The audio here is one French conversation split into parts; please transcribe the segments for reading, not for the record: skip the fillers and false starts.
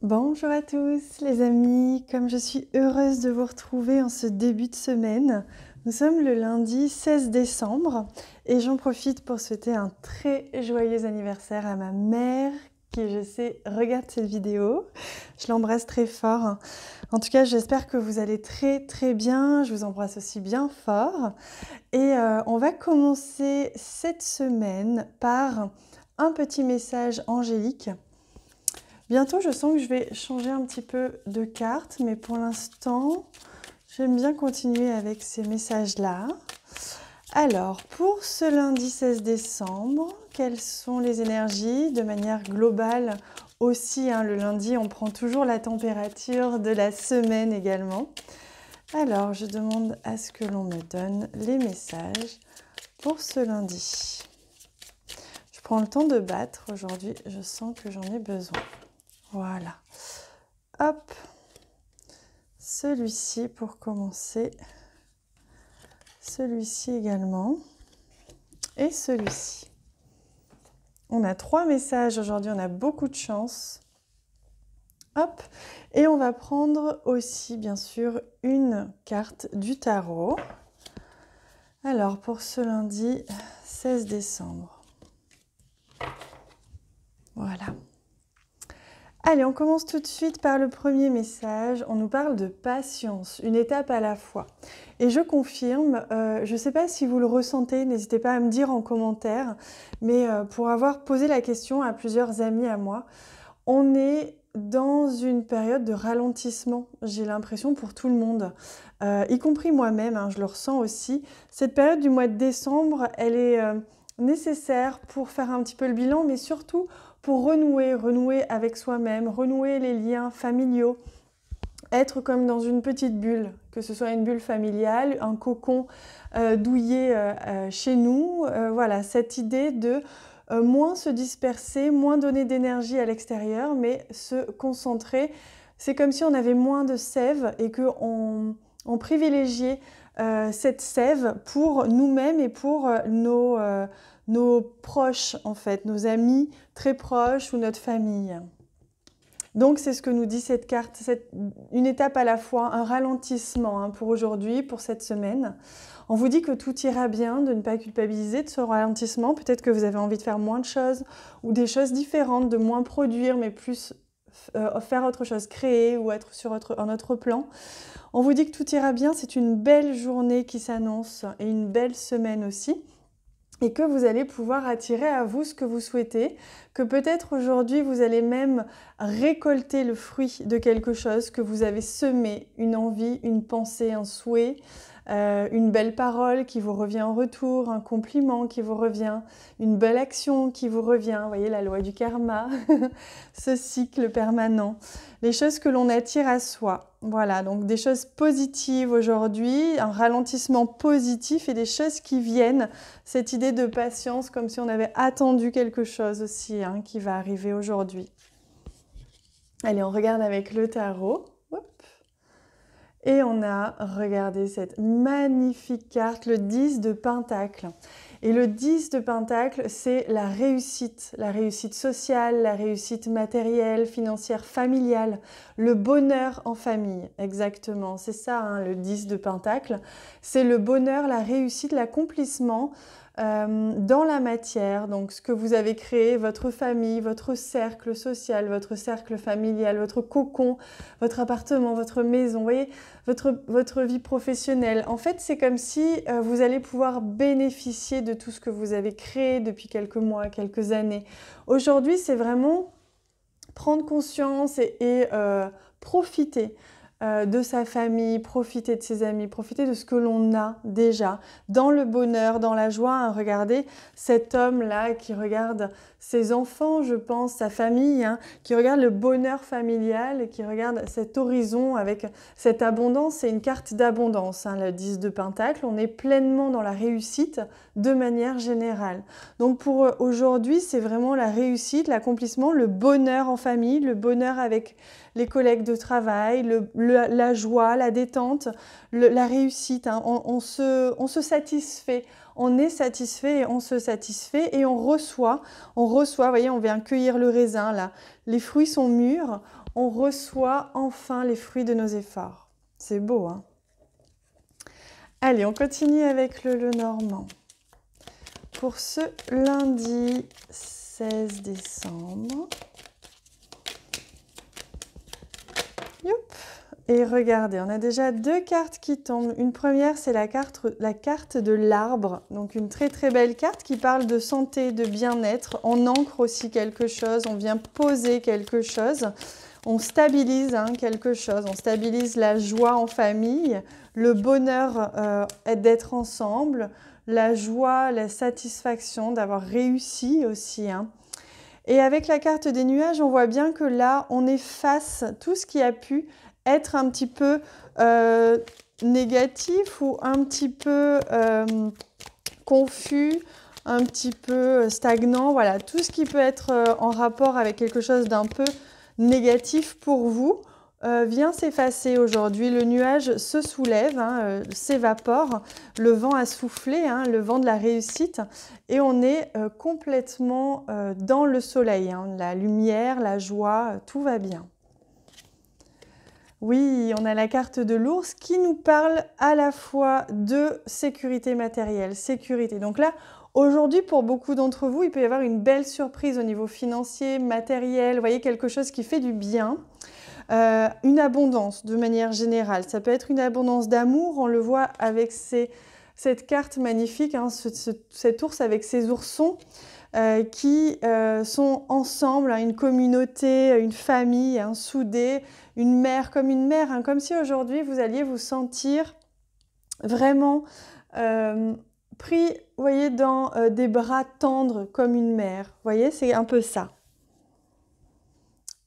Bonjour à tous les amis, comme je suis heureuse de vous retrouver en ce début de semaine. Nous sommes le lundi 16 décembre et j'en profite pour souhaiter un très joyeux anniversaire à ma mère qui, je sais, regarde cette vidéo. Je l'embrasse très fort. En tout cas, j'espère que vous allez très bien. Je vous embrasse aussi bien fort. Et on va commencer cette semaine par un petit message angélique. Bientôt, je sens que je vais changer un petit peu de carte, mais pour l'instant, j'aime bien continuer avec ces messages-là. Alors, pour ce lundi 16 décembre, quelles sont les énergies de manière globale aussi, le lundi, on prend toujours la température de la semaine également. Alors, je demande à ce que l'on me donne les messages pour ce lundi. Je prends le temps de battre aujourd'hui, je sens que j'en ai besoin. Voilà. Hop. Celui-ci pour commencer. Celui-ci également. Et celui-ci. On a 3 messages aujourd'hui, on a beaucoup de chance. Hop. Et on va prendre aussi, bien sûr, une carte du tarot. Alors, pour ce lundi 16 décembre. Voilà. Allez, on commence tout de suite par le premier message. On nous parle de patience, une étape à la fois. Et je confirme, je ne sais pas si vous le ressentez, n'hésitez pas à me dire en commentaire, mais pour avoir posé la question à plusieurs amis à moi, on est dans une période de ralentissement, j'ai l'impression pour tout le monde, y compris moi-même, je le ressens aussi. Cette période du mois de décembre, elle est nécessaire pour faire un petit peu le bilan, mais surtout pour renouer avec soi-même, renouer les liens familiaux, être comme dans une petite bulle, que ce soit une bulle familiale, un cocon douillet chez nous. Voilà, cette idée de moins se disperser, moins donner d'énergie à l'extérieur, mais se concentrer. C'est comme si on avait moins de sève et qu'on privilégiait cette sève pour nous-mêmes et pour nos proches, en fait, nos amis très proches ou notre famille. Donc c'est ce que nous dit cette carte, une étape à la fois, un ralentissement pour aujourd'hui, pour cette semaine. On vous dit que tout ira bien, de ne pas culpabiliser de ce ralentissement. Peut-être que vous avez envie de faire moins de choses ou des choses différentes, de moins produire, mais plus faire autre chose, créer ou être sur un autre plan. On vous dit que tout ira bien, c'est une belle journée qui s'annonce et une belle semaine aussi. Et que vous allez pouvoir attirer à vous ce que vous souhaitez, que peut-être aujourd'hui vous allez même récolter le fruit de quelque chose que vous avez semé, une envie, une pensée, un souhait, une belle parole qui vous revient en retour, un compliment qui vous revient, une belle action qui vous revient, vous voyez la loi du karma, ce cycle permanent, les choses que l'on attire à soi. Voilà, donc des choses positives aujourd'hui, un ralentissement positif et des choses qui viennent, cette idée de patience comme si on avait attendu quelque chose aussi qui va arriver aujourd'hui. Allez, on regarde avec le tarot. Et on a regardé cette magnifique carte, le 10 de Pentacle. Et le 10 de Pentacle, c'est la réussite sociale, la réussite matérielle, financière, familiale, le bonheur en famille, exactement. C'est ça, le 10 de Pentacle. C'est le bonheur, la réussite, l'accomplissement dans la matière, donc ce que vous avez créé, votre famille, votre cercle social, votre cercle familial, votre cocon, votre appartement, votre maison, vous voyez, votre vie professionnelle. En fait, c'est comme si vous allez pouvoir bénéficier de tout ce que vous avez créé depuis quelques mois, quelques années. Aujourd'hui, c'est vraiment prendre conscience et profiter de sa famille, profiter de ses amis, profiter de ce que l'on a déjà, dans le bonheur, dans la joie. Regardez cet homme-là qui regarde ses enfants, je pense, sa famille, qui regarde le bonheur familial, qui regarde cet horizon avec cette abondance. C'est une carte d'abondance, le 10 de Pentacle. On est pleinement dans la réussite de manière générale. Donc pour aujourd'hui, c'est vraiment la réussite, l'accomplissement, le bonheur en famille, le bonheur avec les collègues de travail, le la joie, la détente, la réussite. Hein. On se satisfait. On est satisfait et on se satisfait et on reçoit, vous voyez, on vient cueillir le raisin là. Les fruits sont mûrs, on reçoit enfin les fruits de nos efforts. C'est beau, hein? Allez, on continue avec le Lenormand. Pour ce lundi 16 décembre. Youp. Et regardez, on a déjà deux cartes qui tombent. Une première, c'est la carte de l'arbre. Donc une très très belle carte qui parle de santé, de bien-être. On ancre aussi quelque chose, on vient poser quelque chose. On stabilise quelque chose, on stabilise la joie en famille, le bonheur d'être ensemble, la joie, la satisfaction d'avoir réussi aussi. Hein. Et avec la carte des nuages, on voit bien que là, on efface tout ce qui a pu être un petit peu négatif ou un petit peu confus, un petit peu stagnant. Voilà, tout ce qui peut être en rapport avec quelque chose d'un peu négatif pour vous vient s'effacer aujourd'hui. Le nuage se soulève, s'évapore, le vent a soufflé, le vent de la réussite, et on est complètement dans le soleil. La lumière, la joie, tout va bien. Oui, on a la carte de l'ours qui nous parle à la fois de sécurité matérielle, sécurité. Donc là, aujourd'hui, pour beaucoup d'entre vous, il peut y avoir une belle surprise au niveau financier, matériel, vous voyez, quelque chose qui fait du bien. Une abondance de manière générale. Ça peut être une abondance d'amour, on le voit avec cette carte magnifique, cet ours avec ses oursons. Qui sont ensemble, une communauté, une famille soudée, une mère, comme si aujourd'hui vous alliez vous sentir vraiment pris, vous voyez, dans des bras tendres comme une mère. Vous voyez, c'est un peu ça.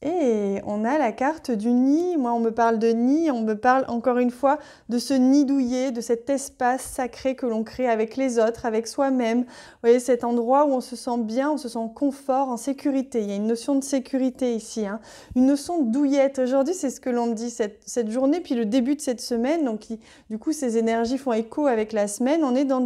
Et on a la carte du nid. Moi, on me parle de nid, on me parle encore une fois de ce nid douillet, de cet espace sacré que l'on crée avec les autres, avec soi-même. Vous voyez, cet endroit où on se sent bien, on se sent confort, en sécurité. Il y a une notion de sécurité ici, une notion de douillette. Aujourd'hui, c'est ce que l'on me dit cette journée, puis le début de cette semaine. Donc, du coup, ces énergies font écho avec la semaine. On est dans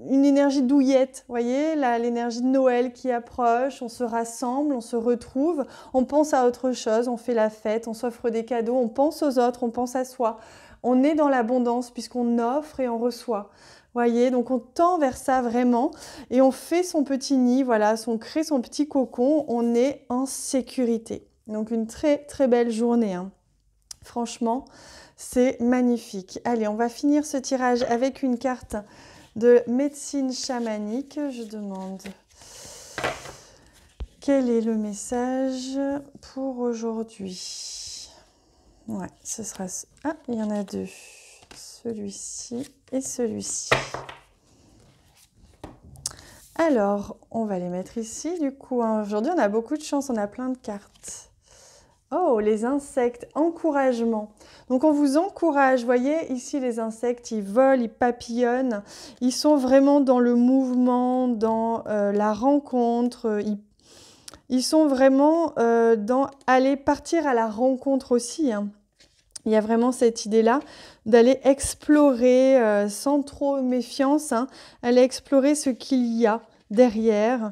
une énergie douillette, vous voyez, l'énergie de Noël qui approche, on se rassemble, on se retrouve, on pense à autre chose, on fait la fête, on s'offre des cadeaux, on pense aux autres, on pense à soi. On est dans l'abondance puisqu'on offre et on reçoit. Voyez, donc on tend vers ça vraiment et on fait son petit nid, voilà, on crée son petit cocon, on est en sécurité. Donc une très très belle journée. Franchement, c'est magnifique. Allez, on va finir ce tirage avec une carte de médecine chamanique. Je demande quel est le message pour aujourd'hui. Ouais, ce sera... Ah, il y en a deux. Celui-ci et celui-ci. Alors, on va les mettre ici. Du coup, aujourd'hui, on a beaucoup de chance. On a plein de cartes. Oh, les insectes, encouragement. Donc on vous encourage, voyez, ici les insectes, ils volent, ils papillonnent, ils sont vraiment dans le mouvement, dans la rencontre, ils sont vraiment dans aller partir à la rencontre aussi. Il y a vraiment cette idée-là d'aller explorer sans trop méfiance, aller explorer ce qu'il y a derrière.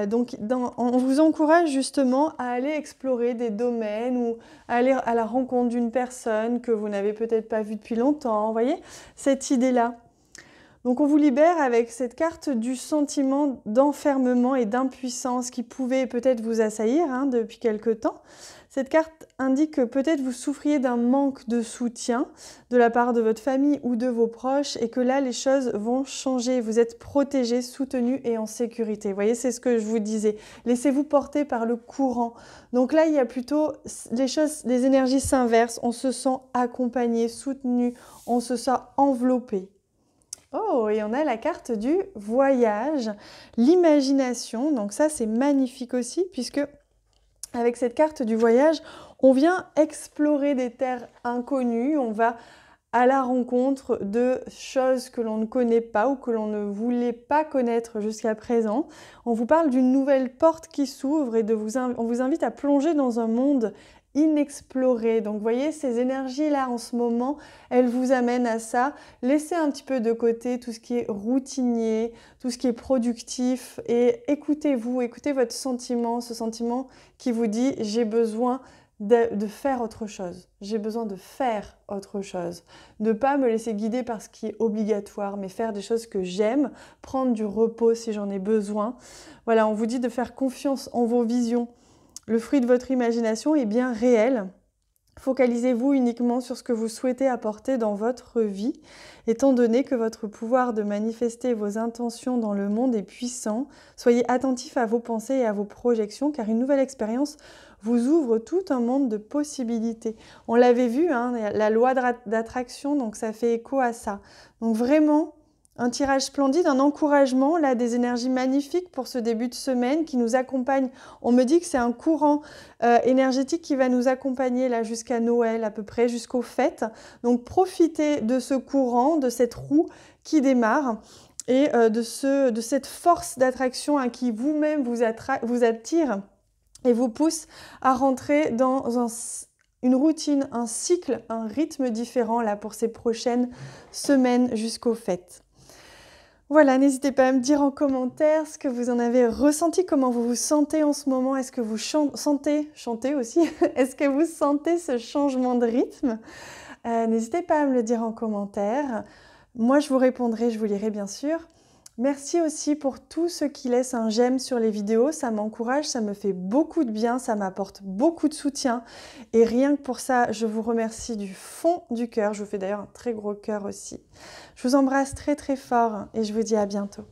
Donc, on vous encourage justement à aller explorer des domaines ou aller à la rencontre d'une personne que vous n'avez peut-être pas vue depuis longtemps. Vous voyez, cette idée-là. Donc, on vous libère avec cette carte du sentiment d'enfermement et d'impuissance qui pouvait peut-être vous assaillir depuis quelque temps. Cette carte indique que peut-être vous souffriez d'un manque de soutien de la part de votre famille ou de vos proches et que là, les choses vont changer. Vous êtes protégé, soutenu et en sécurité. Vous voyez, c'est ce que je vous disais. Laissez-vous porter par le courant. Donc là, il y a plutôt les énergies s'inversent. On se sent accompagné, soutenu, on se sent enveloppé. Oh, et on a la carte du voyage, l'imagination. Donc ça, c'est magnifique aussi puisque avec cette carte du voyage, on vient explorer des terres inconnues, on va à la rencontre de choses que l'on ne connaît pas ou que l'on ne voulait pas connaître jusqu'à présent. On vous parle d'une nouvelle porte qui s'ouvre et on vous invite à plonger dans un monde inexploré. Donc, vous voyez, ces énergies-là, en ce moment, elles vous amènent à ça. Laissez un petit peu de côté tout ce qui est routinier, tout ce qui est productif et écoutez-vous, écoutez votre sentiment, ce sentiment qui vous dit « j'ai besoin de faire autre chose. J'ai besoin de faire autre chose. Ne pas me laisser guider par ce qui est obligatoire, mais faire des choses que j'aime, prendre du repos si j'en ai besoin. » Voilà, on vous dit de faire confiance en vos visions. Le fruit de votre imagination est bien réel. Focalisez-vous uniquement sur ce que vous souhaitez apporter dans votre vie, étant donné que votre pouvoir de manifester vos intentions dans le monde est puissant. Soyez attentif à vos pensées et à vos projections, car une nouvelle expérience vous ouvre tout un monde de possibilités. On l'avait vu, hein, la loi d'attraction, donc ça fait écho à ça. Donc vraiment, un tirage splendide, un encouragement, là, des énergies magnifiques pour ce début de semaine qui nous accompagne. On me dit que c'est un courant énergétique qui va nous accompagner là jusqu'à Noël, à peu près, jusqu'aux fêtes. Donc profitez de ce courant, de cette roue qui démarre et de cette force d'attraction hein, qui vous-même vous attire et vous pousse à rentrer dans une routine, un cycle, un rythme différent là pour ces prochaines semaines jusqu'aux fêtes. Voilà, n'hésitez pas à me dire en commentaire ce que vous en avez ressenti, comment vous vous sentez en ce moment. Est-ce que vous chantez aussi, est-ce que vous sentez ce changement de rythme? N'hésitez pas à me le dire en commentaire. Moi, je vous répondrai, je vous lirai bien sûr. Merci aussi pour tous ceux qui laissent un j'aime sur les vidéos, ça m'encourage, ça me fait beaucoup de bien, ça m'apporte beaucoup de soutien. Et rien que pour ça, je vous remercie du fond du cœur. Je vous fais d'ailleurs un très gros cœur aussi. Je vous embrasse très très fort et je vous dis à bientôt.